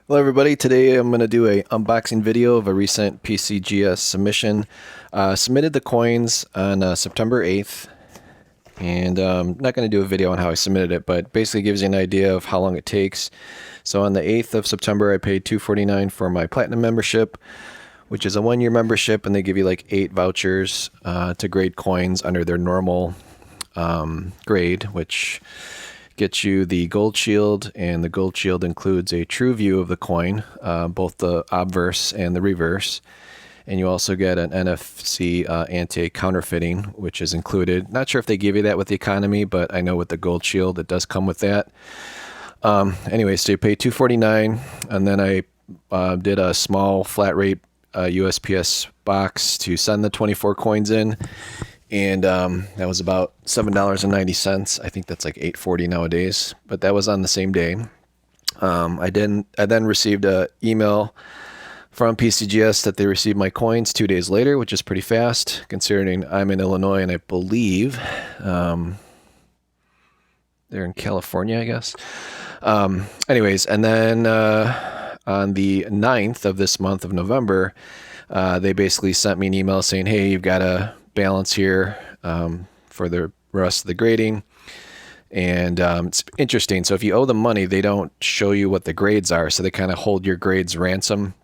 Hello everybody, today I'm going to do a unboxing video of a recent PCGS submission. Submitted the coins on September 8th, and I'm not going to do a video on how I submitted it, but basically gives you an idea of how long it takes. So on the 8th of September I paid $249 for my Platinum membership, which is a 1-year membership, and they give you like 8 vouchers to grade coins under their normal grade, which gets you the gold shield, and the gold shield includes a true view of the coin, both the obverse and the reverse. And you also get an NFC anti-counterfeiting, which is included. Not sure if they give you that with the economy, but I know with the gold shield it does come with that. Anyway, so you pay $249, and then I did a small flat rate USPS box to send the 24 coins in. And that was about $7.90. I think that's like $8.40 nowadays, but that was on the same day. I then received an email from PCGS that they received my coins 2 days later, which is pretty fast considering I'm in Illinois, and I believe they're in California, I guess. Anyways, and then on the 9th of this month of November, they basically sent me an email saying, hey, you've got a balance here for the rest of the grading. And it's interesting. So if you owe them money, they don't show you what the grades are. So they kind of hold your grades ransom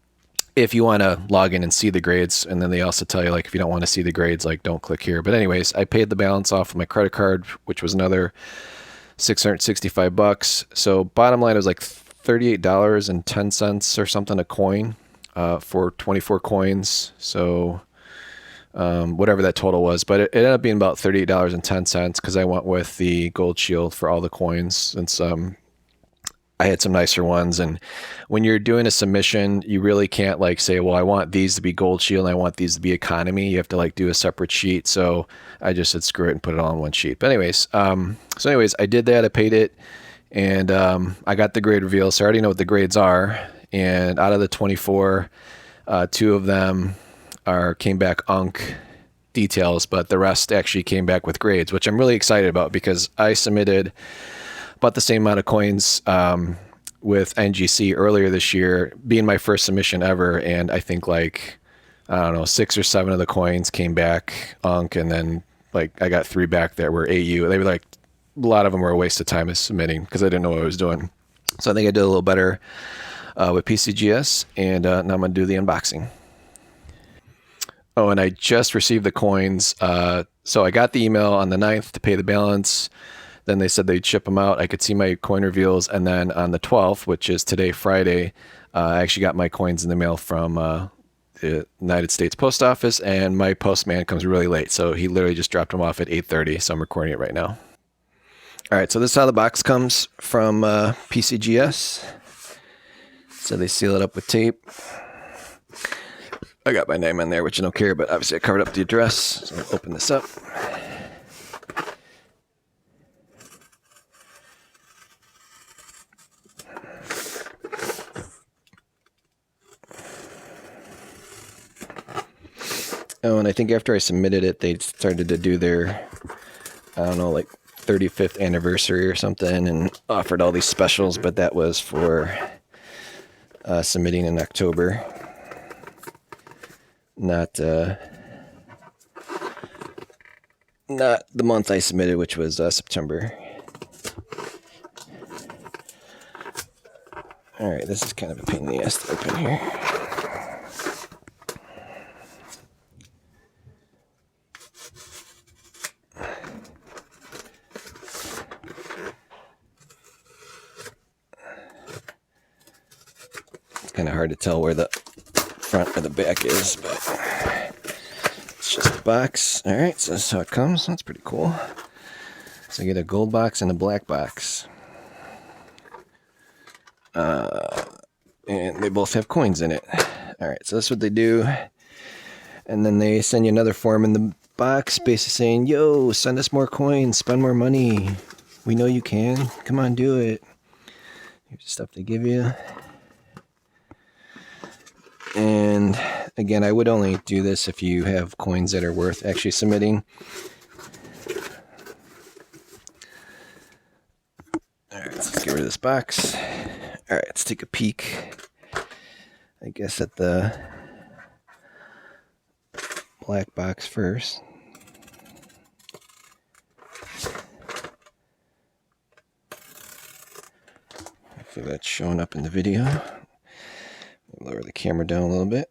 if you want to log in and see the grades. And then they also tell you, like, if you don't want to see the grades, like, don't click here. But anyways, I paid the balance off of my credit card, which was another $665. So bottom line, it was like $38.10 or something a coin for 24 coins. So whatever that total was, but it ended up being about $38.10 because I went with the gold shield for all the coins, since I had some nicer ones. And when you're doing a submission, you really can't like say, well, I want these to be gold shield and I want these to be economy. You have to like do a separate sheet. So I just said screw it and put it all in one sheet. But anyways, I did that. I paid it, and I got the grade reveal, so I already know what the grades are. And out of the 24, 2 of them came back UNC details, but the rest actually came back with grades, which I'm really excited about because I submitted about the same amount of coins with NGC earlier this year, being my first submission ever, and I think like, I don't know, 6 or 7 of the coins came back UNC, and then like I got 3 back that were AU. They were like, a lot of them were a waste of time as submitting because I didn't know what I was doing. So I think I did a little better with PCGS, and now I'm going to do the unboxing. Oh, and I just received the coins. So I got the email on the 9th to pay the balance. Then they said they'd ship them out. I could see my coin reveals. And then on the 12th, which is today, Friday, I actually got my coins in the mail from the United States Post Office. And my postman comes really late. So he literally just dropped them off at 8:30. So I'm recording it right now. All right, so this is how the box comes from PCGS. So they seal it up with tape. I got my name in there, which I don't care, but obviously I covered up the address. So I'm going to open this up. Oh, and I think after I submitted it, they started to do their, I don't know, like 35th anniversary or something, and offered all these specials, but that was for submitting in October. Not the month I submitted, which was September. All right, this is kind of a pain in the ass to open here. It's kind of hard to tell where the front or the back is, but it's just a box. All right, so that's how it comes. That's pretty cool. So I get a gold box and a black box, and they both have coins in it. All right, so that's what they do. And then they send you another form in the box basically saying, yo, send us more coins, spend more money, we know you can, come on, do it. Here's the stuff they give you. And again, I would only do this if you have coins that are worth actually submitting. All right, let's get rid of this box. All right, let's take a peek I guess at the black box first. Hopefully that's showing up in the video. Lower the camera down a little bit.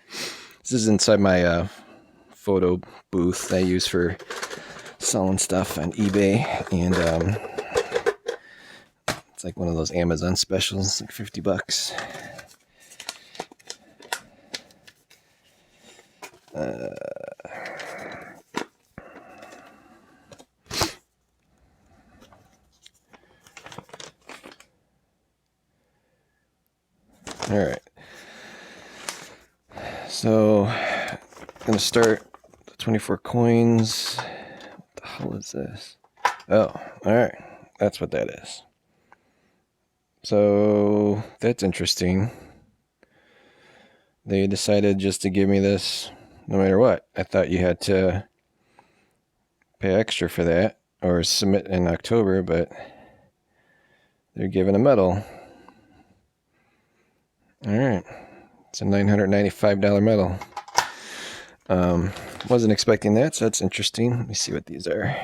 This is inside my photo booth I use for selling stuff on eBay, and it's like one of those Amazon specials, like $50. All right. So I'm gonna start the 24 coins. What the hell is this? Oh, all right. That's what that is. So that's interesting. They decided just to give me this no matter what. I thought you had to pay extra for that or submit in October, but they're giving a medal. All right. It's a $995 medal. Wasn't expecting that, so that's interesting. Let me see what these are.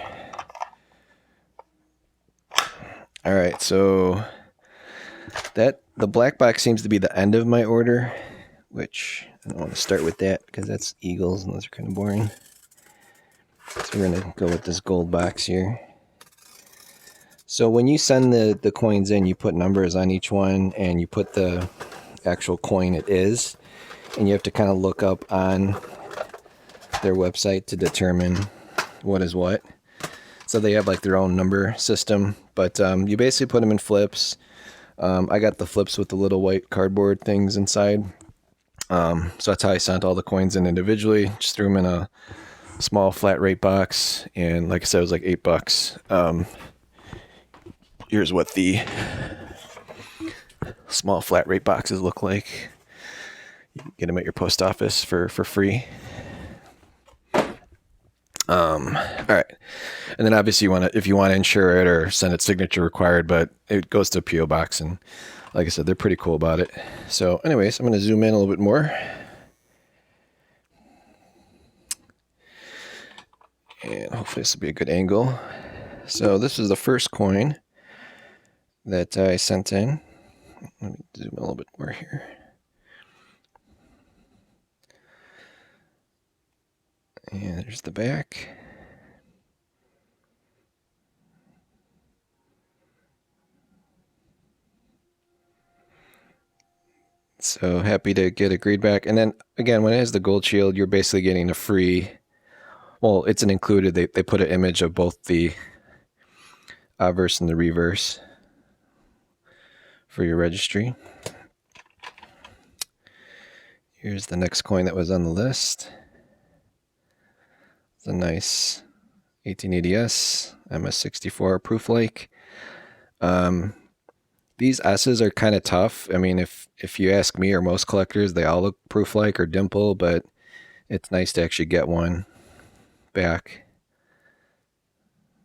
All right, so the black box seems to be the end of my order, which I don't want to start with that because that's Eagles and those are kind of boring. So we're gonna go with this gold box here. So when you send the coins in, you put numbers on each one and you put the actual coin it is, and you have to kind of look up on their website to determine what is what. So they have like their own number system, but you basically put them in flips. I got the flips with the little white cardboard things inside. So that's how I sent all the coins in individually. Just threw them in a small flat rate box, and like I said, it was like $8. Here's what the small flat rate boxes look like. You can get them at your post office for free. All right. And then obviously if you want to insure it or send it signature required, but it goes to a PO box, and like I said, they're pretty cool about it. So anyways, I'm going to zoom in a little bit more. And hopefully this will be a good angle. So this is the first coin that I sent in. Let me zoom in a little bit more here. And there's the back. So happy to get a grade back. And then again, when it has the gold shield, you're basically getting a free, well, it's an included, they put an image of both the obverse and the reverse for your registry. Here's the next coin that was on the list. It's a nice 1880S MS64 proof-like. These S's are kind of tough. I mean, if you ask me or most collectors, they all look proof-like or dimple, but it's nice to actually get one back.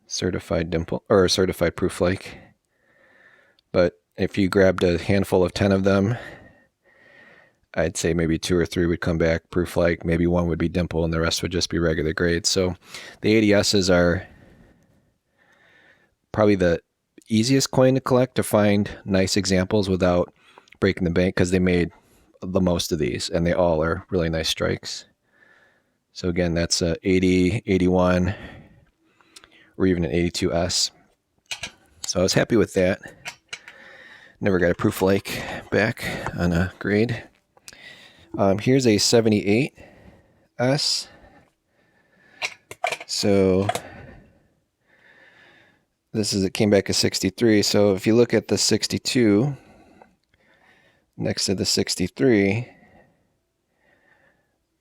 Certified dimple or certified proof-like. But if you grabbed a handful of 10 of them, I'd say maybe 2 or 3 would come back proof-like. Maybe 1 would be dimple and the rest would just be regular grade. So the 80S's are probably the easiest coin to collect, to find nice examples without breaking the bank, because they made the most of these and they all are really nice strikes. So again, that's a 80, 81, or even an 82S. So I was happy with that. Never got a proof-like back on a grade. Here's a 78S. So it came back as 63. So if you look at the 62 next to the 63,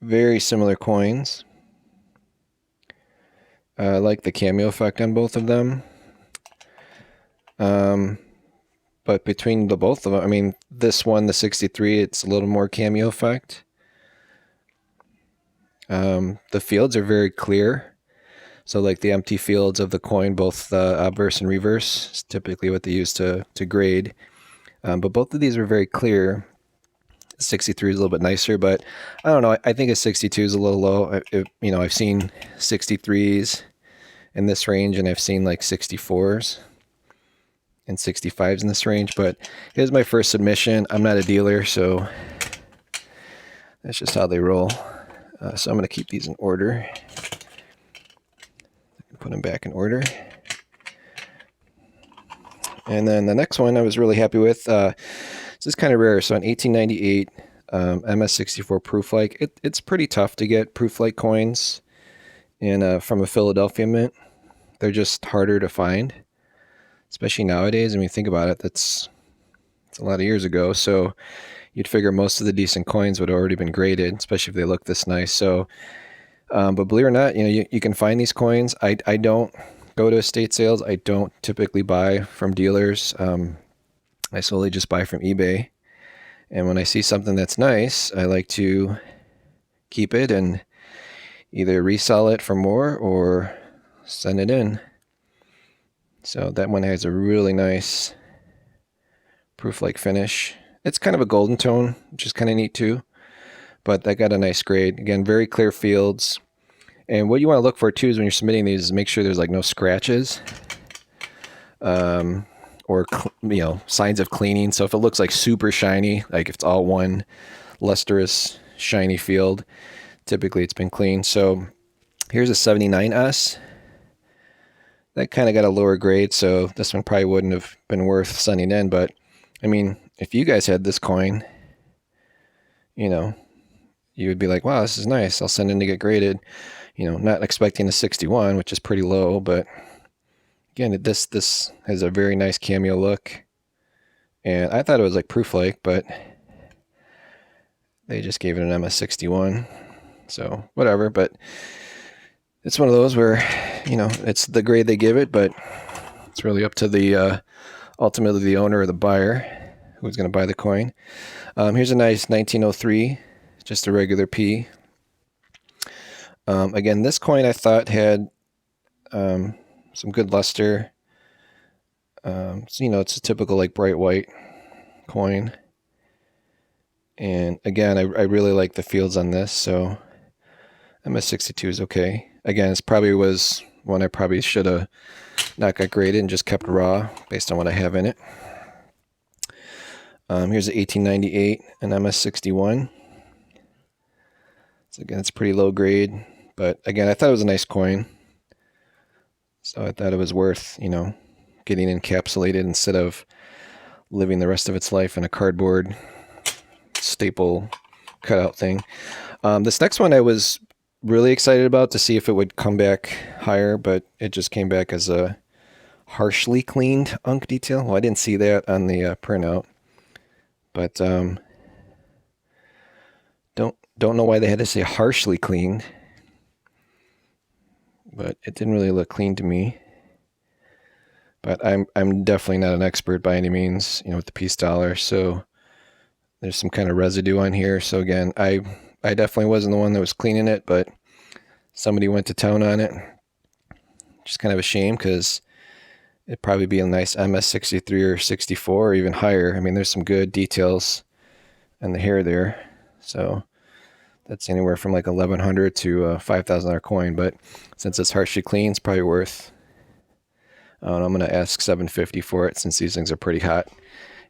very similar coins. I like the cameo effect on both of them. But between the both of them, I mean, this one, the 63, it's a little more cameo effect. The fields are very clear. So like the empty fields of the coin, both the obverse and reverse, is typically what they use to grade. But both of these are very clear. 63 is a little bit nicer, but I don't know. I think a 62 is a little low. You know, I've seen 63s in this range, and I've seen like 64s and 65s in this range, but here's my first submission. I'm not a dealer, so that's just how they roll. So I'm going to keep these in order. Put them back in order. And then the next one I was really happy with. This is kind of rare. So an 1898 MS64 Proof-like. It's pretty tough to get Proof-like coins from a Philadelphia mint. They're just harder to find, especially nowadays. I mean, think about it. That's a lot of years ago. So you'd figure most of the decent coins would have already been graded, especially if they look this nice. So, but believe it or not, you know, you can find these coins. I don't go to estate sales. I don't typically buy from dealers. I solely just buy from eBay. And when I see something that's nice, I like to keep it and either resell it for more or send it in. So that one has a really nice proof-like finish. It's kind of a golden tone, which is kind of neat too. But that got a nice grade. Again, very clear fields. And what you want to look for too is when you're submitting these is make sure there's like no scratches or you know, signs of cleaning. So if it looks like super shiny, like if it's all one lustrous shiny field, typically it's been cleaned. So here's a 79S. That kind of got a lower grade, so this one probably wouldn't have been worth sending in. But I mean, if you guys had this coin, you know, you would be like, wow, this is nice. I'll send in to get graded. You know, not expecting a 61, which is pretty low, but again, this has a very nice cameo look. And I thought it was like proof-like, but they just gave it an MS61. So whatever, but it's one of those where, you know, it's the grade they give it, but it's really up to the ultimately the owner or the buyer who's going to buy the coin. Here's a nice 1903, just a regular P. Again, this coin I thought had some good luster. So, you know, it's a typical like bright white coin. And again, I really like the fields on this, so MS62 is okay. Again, this probably was one I probably should have not got graded and just kept raw based on what I have in it. Here's an 1898, an MS61. So again, it's pretty low grade, but again, I thought it was a nice coin. So I thought it was worth, you know, getting encapsulated instead of living the rest of its life in a cardboard staple cutout thing. This next one I was really excited about to see if it would come back higher, but it just came back as a harshly cleaned unk detail. Well, I didn't see that on the printout, but don't know why they had to say harshly cleaned, but it didn't really look clean to me. But I'm definitely not an expert by any means, you know, with the piece dollar. So there's some kind of residue on here. So again, I definitely wasn't the one that was cleaning it, but somebody went to town on it. Just kind of a shame because it'd probably be a nice MS63 or 64 or even higher. I mean, there's some good details in the hair there. So that's anywhere from like $1,100 to a $5,000 coin. But since it's harshly clean, it's probably worth, I'm going to ask $750 for it since these things are pretty hot.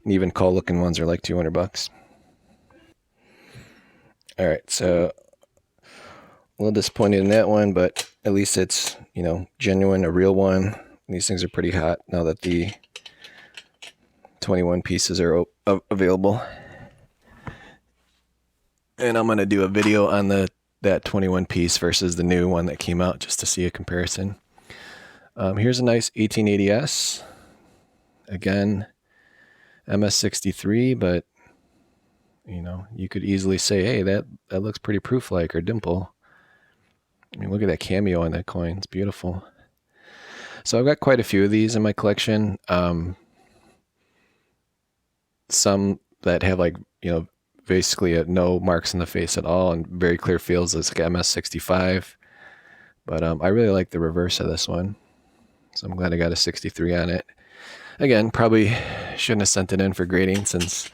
And even cool looking ones are like $200. All right, so a little disappointed in that one, but at least it's, you know, genuine, a real one. These things are pretty hot now that the 21 pieces are available. And I'm going to do a video on that 21 piece versus the new one that came out just to see a comparison. Here's a nice 1880S. Again, MS63, but you know, you could easily say, hey, that looks pretty proof-like, or dimple. I mean, look at that cameo on that coin. It's beautiful. So I've got quite a few of these in my collection. Some that have like, you know, basically no marks in the face at all and very clear fields. It's like MS65. But I really like the reverse of this one. So I'm glad I got a 63 on it. Again, probably shouldn't have sent it in for grading since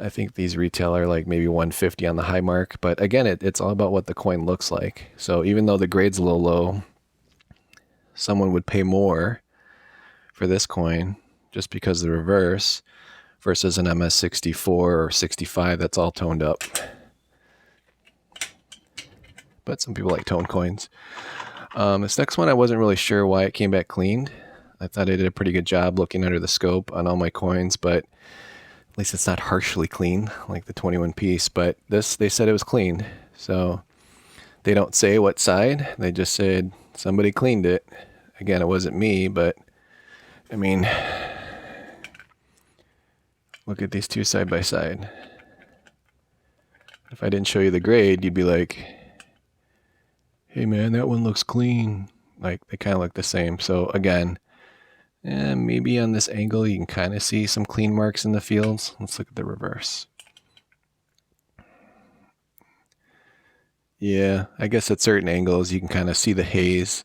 I think these retail are like maybe 150 on the high mark, but again, it's all about what the coin looks like. So even though the grade's a little low, someone would pay more for this coin just because of the reverse versus an MS64 or 65 that's all toned up. But some people like tone coins. This next one, I wasn't really sure why it came back cleaned. I thought I did a pretty good job looking under the scope on all my coins, but at least it's not harshly clean like the 21 piece. But this, they said it was cleaned. So they don't say what side. They just said somebody cleaned it. Again, it wasn't me, but I mean, look at these two side by side. If I didn't show you the grade, you'd be like, hey man, that one looks clean. Like they kind of look the same. So again, maybe on this angle you can kind of see some clean marks in the fields. Let's look at the reverse. Yeah, I guess at certain angles you can kind of see the haze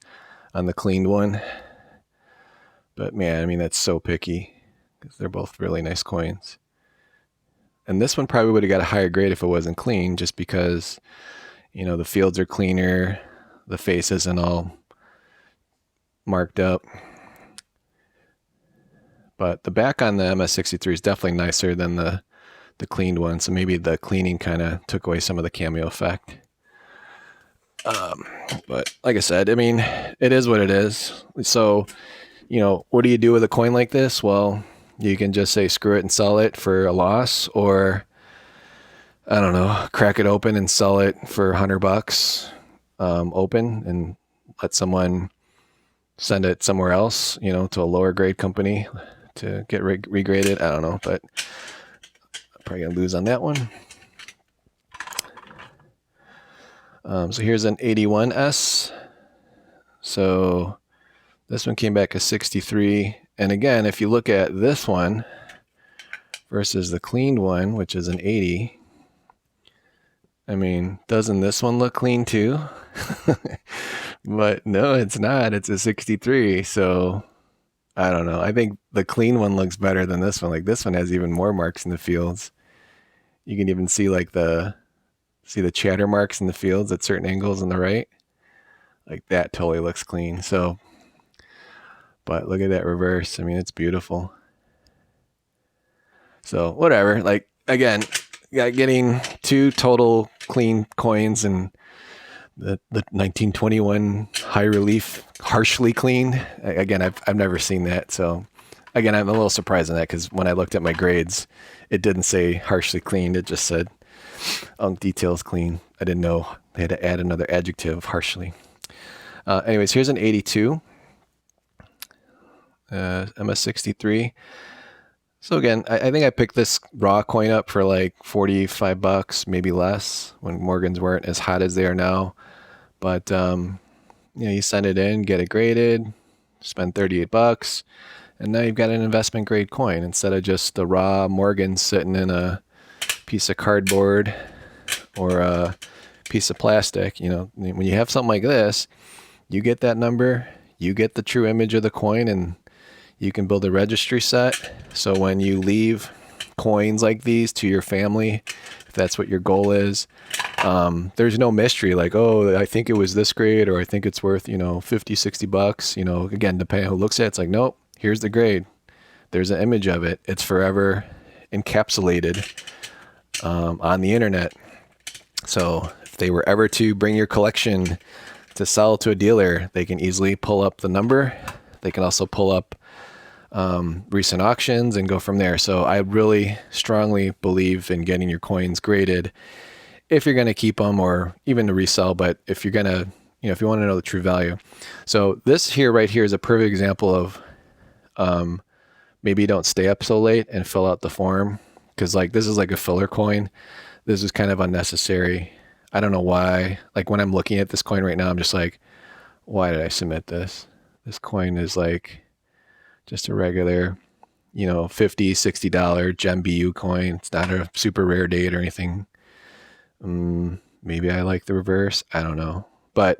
on the cleaned one. But man, I mean, that's so picky because they're both really nice coins. And this one probably would have got a higher grade if it wasn't clean, just because, you know, the fields are cleaner, the face isn't all marked up. But the back on the MS63 is definitely nicer than the cleaned one, so maybe the cleaning kind of took away some of the cameo effect. But like I said, I mean, it is what it is. So, you know, what do you do with a coin like this? Well, you can just say screw it and sell it for a loss, or I don't know, crack it open and sell it for $100 open and let someone send it somewhere else, you know, to a lower grade company to get regraded. I don't know, but I'm probably gonna lose on that one. So here's an 81S. So this one came back as 63. And again, if you look at this one versus the cleaned one, which is an 80, I mean, doesn't this one look clean too? But no, it's not. It's a 63. So I don't know. I think the clean one looks better than this one. Like this one has even more marks in the fields. You can even see like see the chatter marks in the fields at certain angles on the right. Like that totally looks clean. So, but look at that reverse. I mean, it's beautiful. So whatever. Like again, getting two total clean coins and the 1921 high relief harshly cleaned. Again, I've never seen that. So again, I'm a little surprised in that because when I looked at my grades, it didn't say harshly cleaned. It just said unk details clean. I didn't know they had to add another adjective, harshly. Anyways, here's an 82 MS63. So again, I think I picked this raw coin up for like $45, maybe less, when Morgans weren't as hot as they are now. But you know, you send it in, get it graded, spend $38, and now you've got an investment grade coin instead of just the raw Morgan sitting in a piece of cardboard or a piece of plastic. You know, when you have something like this, you get that number, you get the true image of the coin, and you can build a registry set. So when you leave coins like these to your family, if that's what your goal is, there's no mystery like, oh, I think it was this grade, or I think it's worth, you know, $50-$60. You know, again, depending on who looks at it, it's like, nope, here's the grade. There's an image of it. It's forever encapsulated on the internet. So if they were ever to bring your collection to sell to a dealer, they can easily pull up the number. They can also pull up recent auctions and go from there. So I really strongly believe in getting your coins graded if you're going to keep them or even to resell. But if you're going to, you know, if you want to know the true value. So this here, right here, is a perfect example of maybe you don't stay up so late and fill out the form, because like this is like a filler coin. This is kind of unnecessary. I don't know why. Like when I'm looking at this coin right now, I'm just like, why did I submit this? This coin is like just a regular, you know, $50-$60 Gem BU coin. It's not a super rare date or anything. Maybe I like the reverse. I don't know. But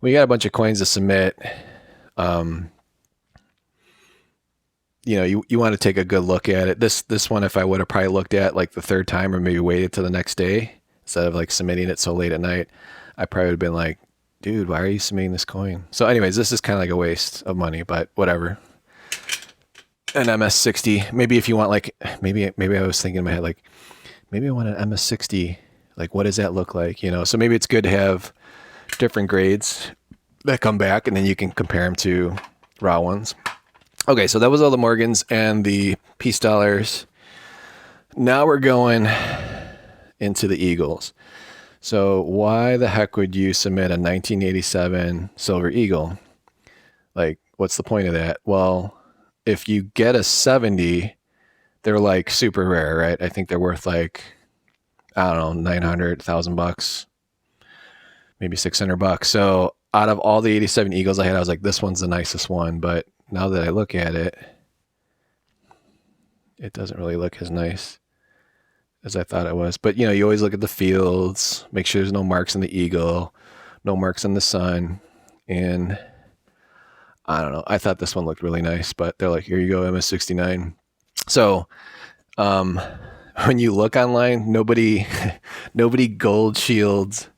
we got a bunch of coins to submit. you want to take a good look at it. This one, if I would have probably looked at like the third time or maybe waited till the next day instead of like submitting it so late at night, I probably would have been like, dude, why are you submitting this coin? So anyways, this is kind of like a waste of money, but whatever. An MS60, maybe if you want like, maybe I was thinking in my head, like maybe I want an MS60, like what does that look like? So maybe it's good to have different grades that come back and then you can compare them to raw ones. Okay, so that was all the Morgans and the peace dollars. Now we're going into the Eagles. So why the heck would you submit a 1987 Silver Eagle? Like, what's the point of that? Well, if you get a 70, they're like super rare, right? I think they're worth like, I don't know, $900,000, maybe $600. So out of all the 87 Eagles I had, I was like, this one's the nicest one. But now that I look at it, it doesn't really look as nice as I thought it was. But you always look at the fields, make sure there's no marks on the eagle, no marks on the sun. And I don't know, I thought this one looked really nice, but they're like, here you go, MS69. So when you look online, nobody gold shields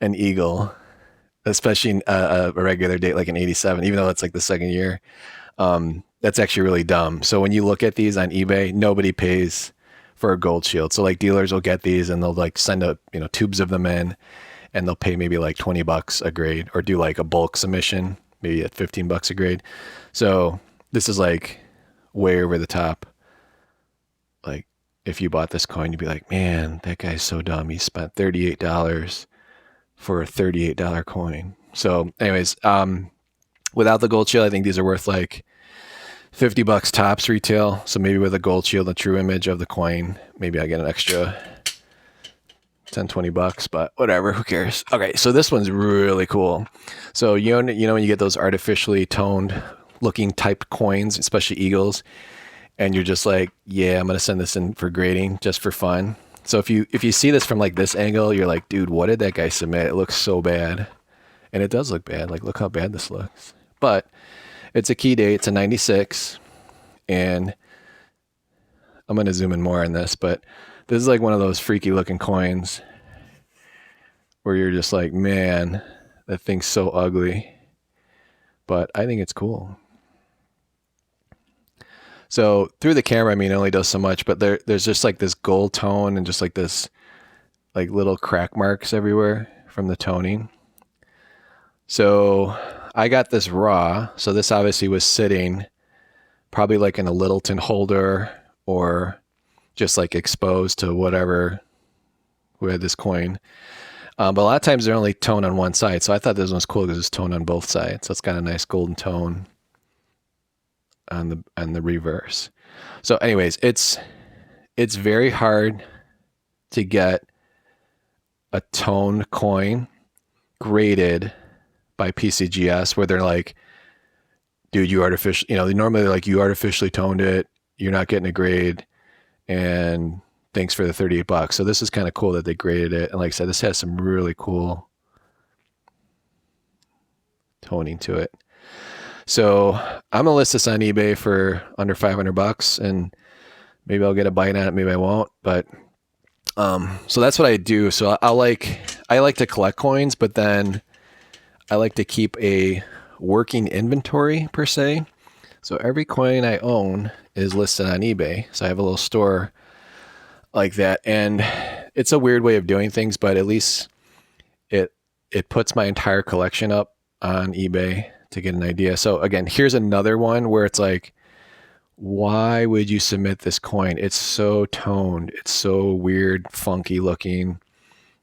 an eagle, especially a regular date like an 87, even though it's like the second year. That's actually really dumb. So when you look at these on eBay, nobody pays for a gold shield. So like dealers will get these and they'll like send up, tubes of them in, and they'll pay maybe like $20 a grade, or do like a bulk submission, maybe at $15 a grade. So this is like way over the top. Like if you bought this coin, you'd be like, man, that guy's so dumb. He spent $38 for a $38 coin. So anyways, without the gold shield, I think these are worth like $50 tops retail. So maybe with a gold shield and true image of the coin, maybe I get an extra $10-20, but whatever, who cares? Okay, so this one's really cool. So when you get those artificially toned looking type coins, especially eagles, and you're just like, yeah, I'm gonna send this in for grading just for fun. So if you see this from like this angle, you're like, dude, what did that guy submit? It looks so bad. And it does look bad. Like, look how bad this looks. But it's a key date. It's a 96. And I'm going to zoom in more on this, but this is like one of those freaky looking coins where you're just like, man, that thing's so ugly. But I think it's cool. So through the camera, I mean, it only does so much, but there's just like this gold tone and just like this like little crack marks everywhere from the toning. So I got this raw. So this obviously was sitting probably like in a Littleton holder or just like exposed to whatever who had this coin. But a lot of times they're only toned on one side. So I thought this one was cool because it's toned on both sides. So it's got a nice golden tone on the reverse. So anyways, it's very hard to get a toned coin graded by PCGS where they're like, dude, you artificially, normally they're like, you artificially toned it, you're not getting a grade, and thanks for the $38. So this is kind of cool that they graded it. And like I said, this has some really cool toning to it. So I'm gonna list this on eBay for under $500, and maybe I'll get a bite on it, maybe I won't. But so that's what I do. So I like to collect coins, but then I like to keep a working inventory per se. So every coin I own is listed on eBay. So I have a little store like that, and it's a weird way of doing things, but at least it puts my entire collection up on eBay to get an idea. So again, here's another one where it's like, why would you submit this coin? It's so toned. It's so weird, funky looking.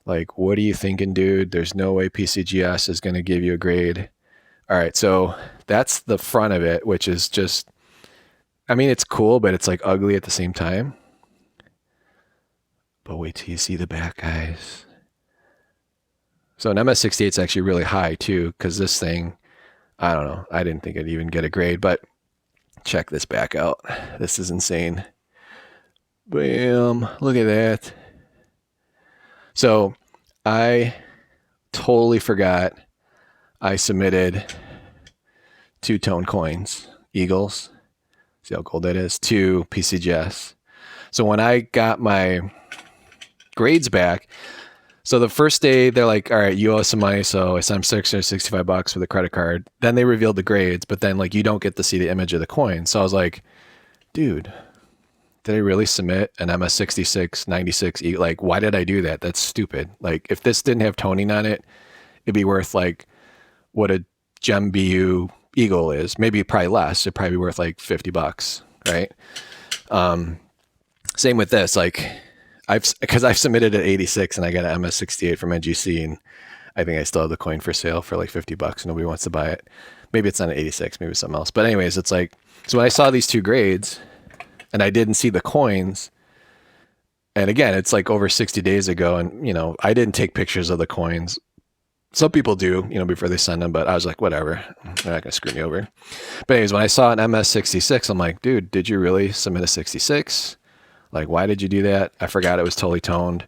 Like, what are you thinking, dude? There's no way PCGS is going to give you a grade. All right, so that's the front of it, which is just, I mean, it's cool, but it's like ugly at the same time. But wait till you see the back, guys. So an MS68 is actually really high too, because this thing, I don't know, I didn't think I'd even get a grade, but check this back out. This is insane. Bam, look at that. So I totally forgot I submitted two-tone coins, Eagles. see how gold that is, to PCGS. So when I got my grades back, so the first day they're like, all right, you owe us some money. So I sent them $665 for the credit card. Then they revealed the grades, but then like you don't get to see the image of the coin. So I was like, dude, did I really submit an MS66 96? Like, why did I do that? That's stupid. Like, if this didn't have toning on it, it'd be worth like what a Gem BU Eagle is. Maybe probably less. It'd probably be worth like $50, right? Same with this. Like, because I've submitted at 86 and I got an MS68 from NGC, and I think I still have the coin for sale for like $50. Nobody wants to buy it. Maybe it's not an 86, maybe it's something else. But anyways, it's like, so when I saw these two grades and I didn't see the coins, and again, it's like over 60 days ago, and you know, I didn't take pictures of the coins. Some people do, you know, before they send them, but I was like, whatever, they're not gonna screw me over. But anyways, when I saw an MS66, I'm like, dude, did you really submit a 66? Like, why did you do that? I forgot it was totally toned.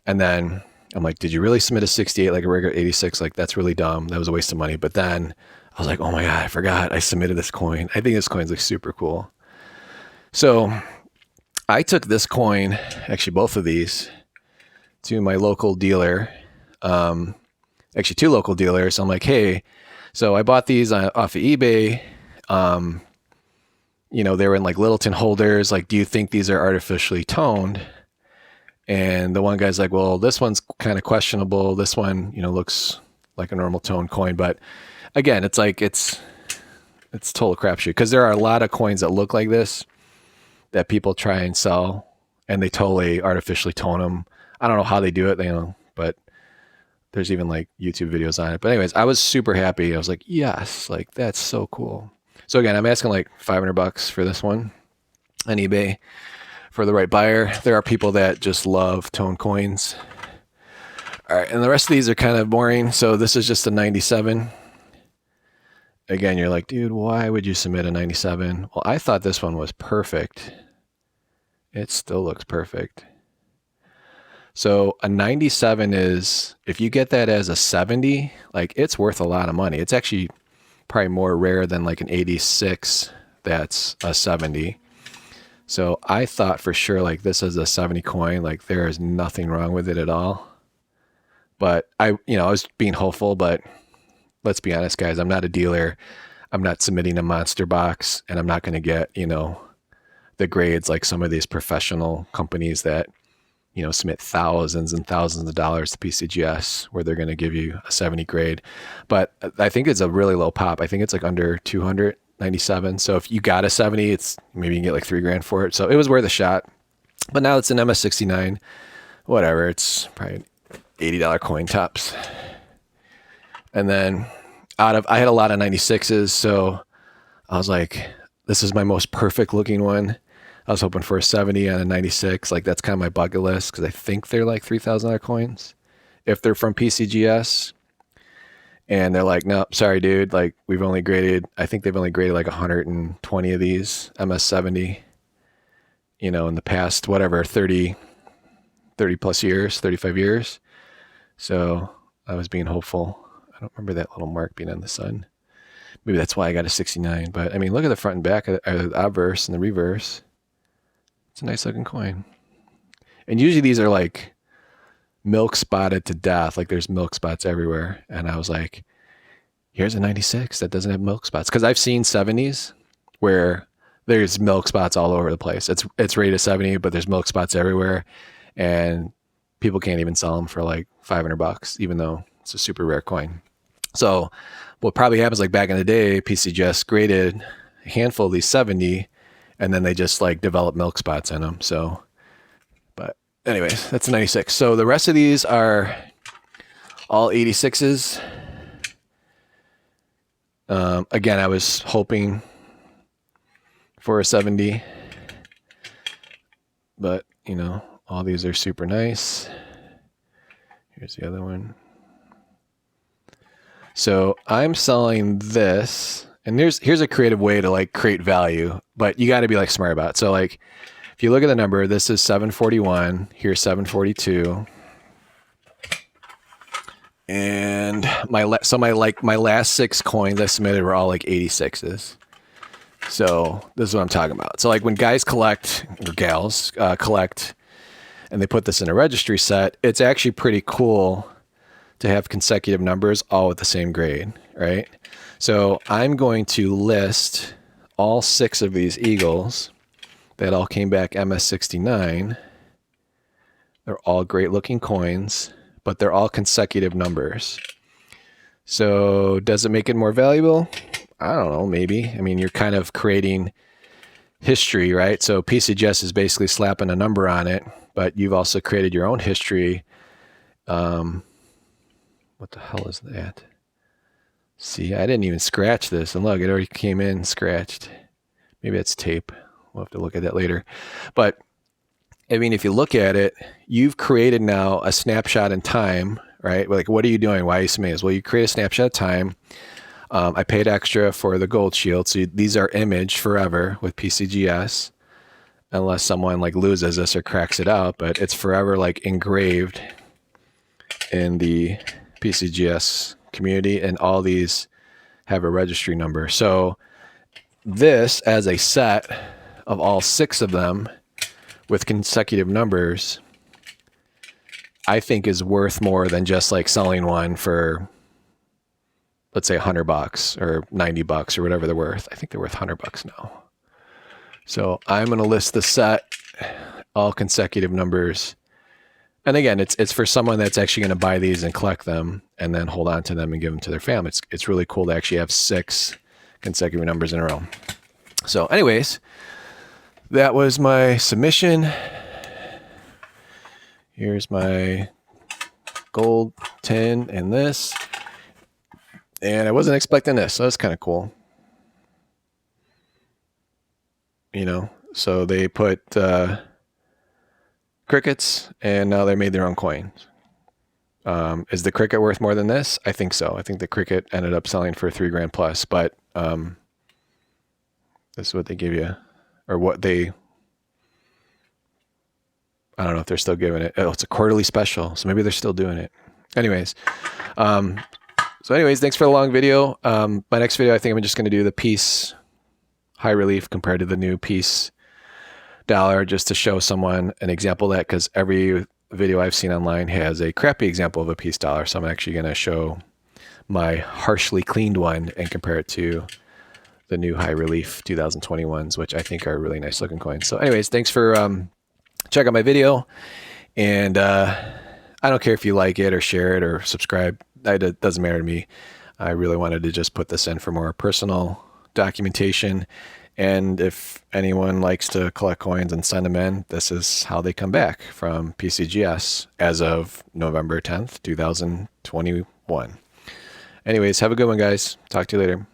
And then I'm like, did you really submit a 68 like a regular 86? Like, that's really dumb. That was a waste of money. But then I was like, oh my God, I forgot I submitted this coin. I think this coin's like super cool. So I took this coin, actually both of these, to my local dealer. Actually two local dealers. I'm like, hey, so I bought these off of eBay. You know, they were in like Littleton holders. Like, do you think these are artificially toned? And the one guy's like, well, this one's kind of questionable. This one, you know, looks like a normal toned coin. But again, it's like, it's total crapshoot, because there are a lot of coins that look like this that people try and sell, and they totally artificially tone them. I don't know how they do it, you know, but there's even like YouTube videos on it. But anyways, I was super happy. I was like, yes, like that's so cool. So again, I'm asking like $500 for this one on eBay for the right buyer. There are people that just love toned coins. All right, and the rest of these are kind of boring. So this is just a 97. Again, you're like, dude, why would you submit a 97? Well, I thought this one was perfect. It still looks perfect. So a 97 is, if you get that as a 70, like it's worth a lot of money. It's actually probably more rare than like an 86 that's a 70. So I thought for sure like this is a 70 coin, like there is nothing wrong with it at all. But I was being hopeful, but let's be honest, guys, I'm not a dealer. I'm not submitting a monster box, and I'm not going to get, you know, the grades like some of these professional companies that, you know, submit thousands and thousands of dollars to PCGS, where they're going to give you a 70 grade. But I think it's a really low pop. I think it's like under 297. So if you got a 70, it's maybe you can get like $3,000 for it. So it was worth a shot. But now it's an MS69, whatever. It's probably $80 coin tops. And then I had a lot of 96s. So I was like, this is my most perfect looking one. I was hoping for a 70 on a 96. Like that's kind of my bucket list, because I think they're like $3,000 coins if they're from PCGS. And they're like, no, sorry, dude. Like I think they've only graded like 120 of these MS70, you know, in the past, whatever, 30 plus years, 35 years. So I was being hopeful. I don't remember that little mark being on the sun. Maybe that's why I got a 69. But I mean, look at the front and back of the obverse and the reverse. It's a nice looking coin. And usually these are like milk spotted to death. Like there's milk spots everywhere. And I was like, here's a 96 that doesn't have milk spots. Because I've seen 70s where there's milk spots all over the place. It's rated 70, but there's milk spots everywhere. And people can't even sell them for like $500, even though it's a super rare coin. So what probably happens, like back in the day, PCGS graded a handful of these 70, and then they just like develop milk spots in them. So, but anyways, that's a 96. So the rest of these are all 86s. Again, I was hoping for a 70, but you know, all these are super nice. Here's the other one. So I'm selling this, and here's a creative way to like create value, but you got to be like smart about it. So like, if you look at the number, this is 741, here's 742. And my last 6 coins I submitted were all like 86s. So this is what I'm talking about. So like when guys collect, or gals collect, and they put this in a registry set, it's actually pretty cool to have consecutive numbers all with the same grade, right? So I'm going to list all 6 of these Eagles that all came back MS69. They're all great looking coins, but they're all consecutive numbers. So does it make it more valuable? I don't know, maybe. I mean, you're kind of creating history, right? So PCGS is basically slapping a number on it, but you've also created your own history. What the hell is that? See, I didn't even scratch this, and look, it already came in scratched. Maybe it's tape. We'll have to look at that later. But I mean, if you look at it, you've created now a snapshot in time, right? Like, what are you doing? Why are you submitting this? Well, you create a snapshot of time. I paid extra for the gold shield. So these are imaged forever with PCGS, unless someone like loses this or cracks it out, but it's forever like engraved in the PCGS community, and all these have a registry number. So this as a set of all 6 of them with consecutive numbers, I think is worth more than just like selling one for, let's say $100 or $90 or whatever they're worth. I think they're worth $100 now. So I'm going to list the set, all consecutive numbers. And again, it's for someone that's actually going to buy these and collect them and then hold on to them and give them to their family. It's really cool to actually have 6 consecutive numbers in a row. So anyways, that was my submission. Here's my gold 10 and this. And I wasn't expecting this, so that's kind of cool. You know, so they put crickets, and now they made their own coins. Is the cricket worth more than this? I think so. I think the cricket ended up selling for $3,000 plus, but this is what they give you, or what they, I don't know if they're still giving it. Oh, it's a quarterly special, so maybe they're still doing it. Anyways, thanks for the long video. My next video, I think I'm just going to do the piece high relief compared to the new piece dollar, just to show someone an example of that, because every video I've seen online has a crappy example of a piece dollar. So I'm actually going to show my harshly cleaned one and compare it to the new high relief 2021s, which I think are really nice looking coins. So anyways, thanks for checking out my video. And I don't care if you like it or share it or subscribe. It doesn't matter to me. I really wanted to just put this in for more personal documentation. And if anyone likes to collect coins and send them in, this is how they come back from PCGS as of November 10th, 2021. Anyways, have a good one, guys. Talk to you later.